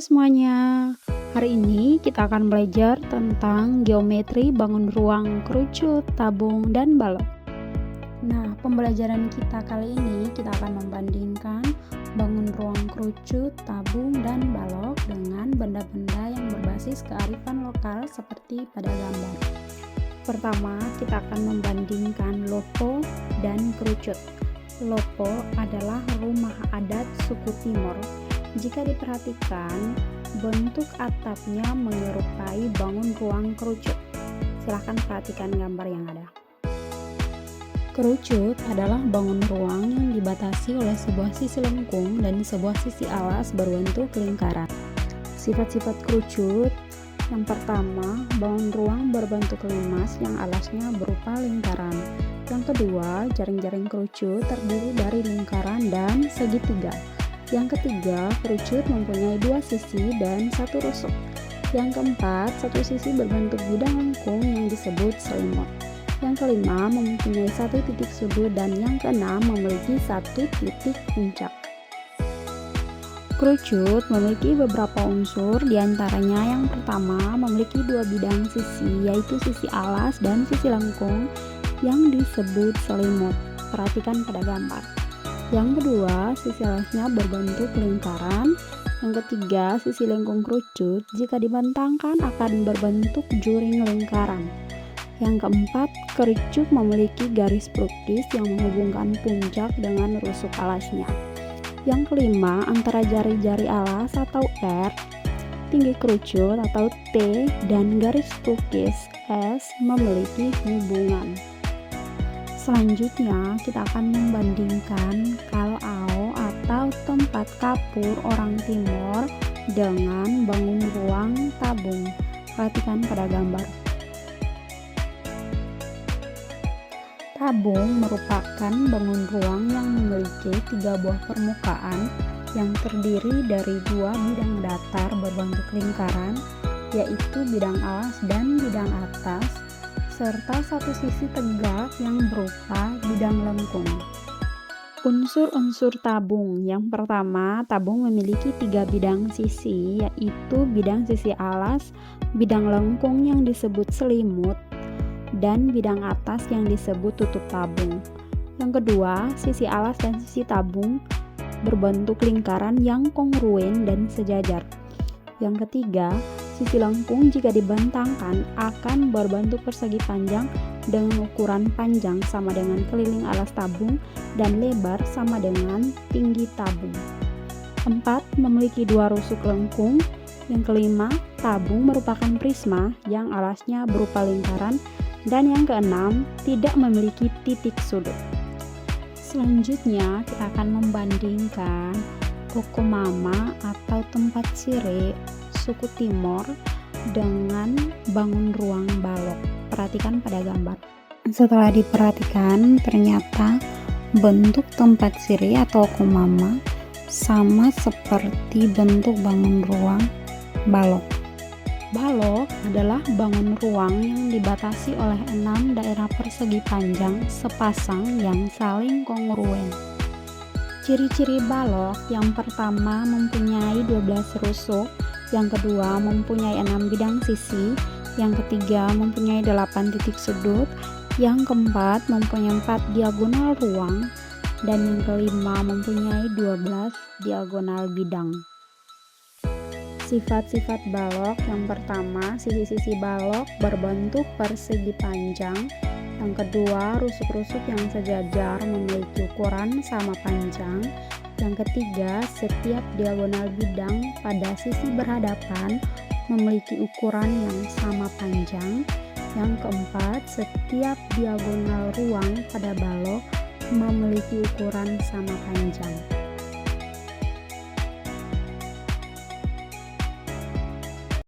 semuanya, hari ini kita akan belajar tentang geometri bangun ruang kerucut, tabung, dan balok. Nah, pembelajaran kita kali ini kita akan membandingkan bangun ruang kerucut, tabung, dan balok dengan benda-benda yang berbasis kearifan lokal seperti pada gambar. Pertama, kita akan membandingkan lopo dan kerucut. Lopo adalah rumah adat suku Timor. Jika diperhatikan, bentuk atapnya menyerupai bangun ruang kerucut. Silahkan perhatikan gambar yang ada. Kerucut adalah bangun ruang yang dibatasi oleh sebuah sisi lengkung dan sebuah sisi alas berbentuk lingkaran. Sifat-sifat kerucut: yang pertama, bangun ruang berbentuk limas yang alasnya berupa lingkaran. Yang kedua, jaring-jaring kerucut terdiri dari lingkaran dan segitiga. Yang ketiga, kerucut mempunyai dua sisi dan satu rusuk. Yang keempat, satu sisi berbentuk bidang lengkung yang disebut selimut. Yang kelima, mempunyai satu titik sudut, dan yang keenam, memiliki satu titik puncak. Kerucut memiliki beberapa unsur, diantaranya yang pertama memiliki dua bidang sisi, yaitu sisi alas dan sisi lengkung yang disebut selimut. Perhatikan pada gambar. Yang kedua, sisi alasnya berbentuk lingkaran. Yang ketiga, sisi lengkung kerucut jika dibentangkan akan berbentuk juring lingkaran. Yang keempat, kerucut memiliki garis pelukis yang menghubungkan puncak dengan rusuk alasnya. Yang kelima, antara jari-jari alas atau R, tinggi kerucut atau T, dan garis pelukis S memiliki hubungan. Selanjutnya, kita akan membandingkan kalau atau tempat kapur orang Timor dengan bangun ruang tabung. Perhatikan pada gambar. Tabung merupakan bangun ruang yang memiliki tiga buah permukaan yang terdiri dari dua bidang datar berbentuk lingkaran, yaitu bidang alas dan bidang atas, serta satu sisi tegak yang berupa bidang lengkung. Unsur-unsur tabung: yang pertama, tabung memiliki tiga bidang sisi, yaitu bidang sisi alas, bidang lengkung yang disebut selimut, dan bidang atas yang disebut tutup tabung. Yang kedua, sisi alas dan sisi tabung berbentuk lingkaran yang kongruen dan sejajar. Yang ketiga, sisi lengkung jika dibentangkan akan berbentuk persegi panjang dengan ukuran panjang sama dengan keliling alas tabung dan lebar sama dengan tinggi tabung. 4. Memiliki dua rusuk lengkung. Yang kelima, tabung merupakan prisma yang alasnya berupa lingkaran. Dan yang keenam, tidak memiliki titik sudut. Selanjutnya, kita akan membandingkan Kokomama atau tempat sire suku Timor dengan bangun ruang balok. Perhatikan pada gambar. Setelah diperhatikan, ternyata bentuk tempat sire atau Kokomama sama seperti bentuk bangun ruang balok. Balok adalah bangun ruang yang dibatasi oleh 6 daerah persegi panjang sepasang yang saling kongruen. Ciri-ciri balok: yang pertama mempunyai 12 rusuk, yang kedua mempunyai 6 bidang sisi, yang ketiga mempunyai 8 titik sudut, yang keempat mempunyai 4 diagonal ruang, dan yang kelima mempunyai 12 diagonal bidang. Sifat-sifat balok: yang pertama, sisi-sisi balok berbentuk persegi panjang. Yang kedua, rusuk-rusuk yang sejajar memiliki ukuran sama panjang. Yang ketiga, setiap diagonal bidang pada sisi berhadapan memiliki ukuran yang sama panjang. Yang keempat, setiap diagonal ruang pada balok memiliki ukuran sama panjang.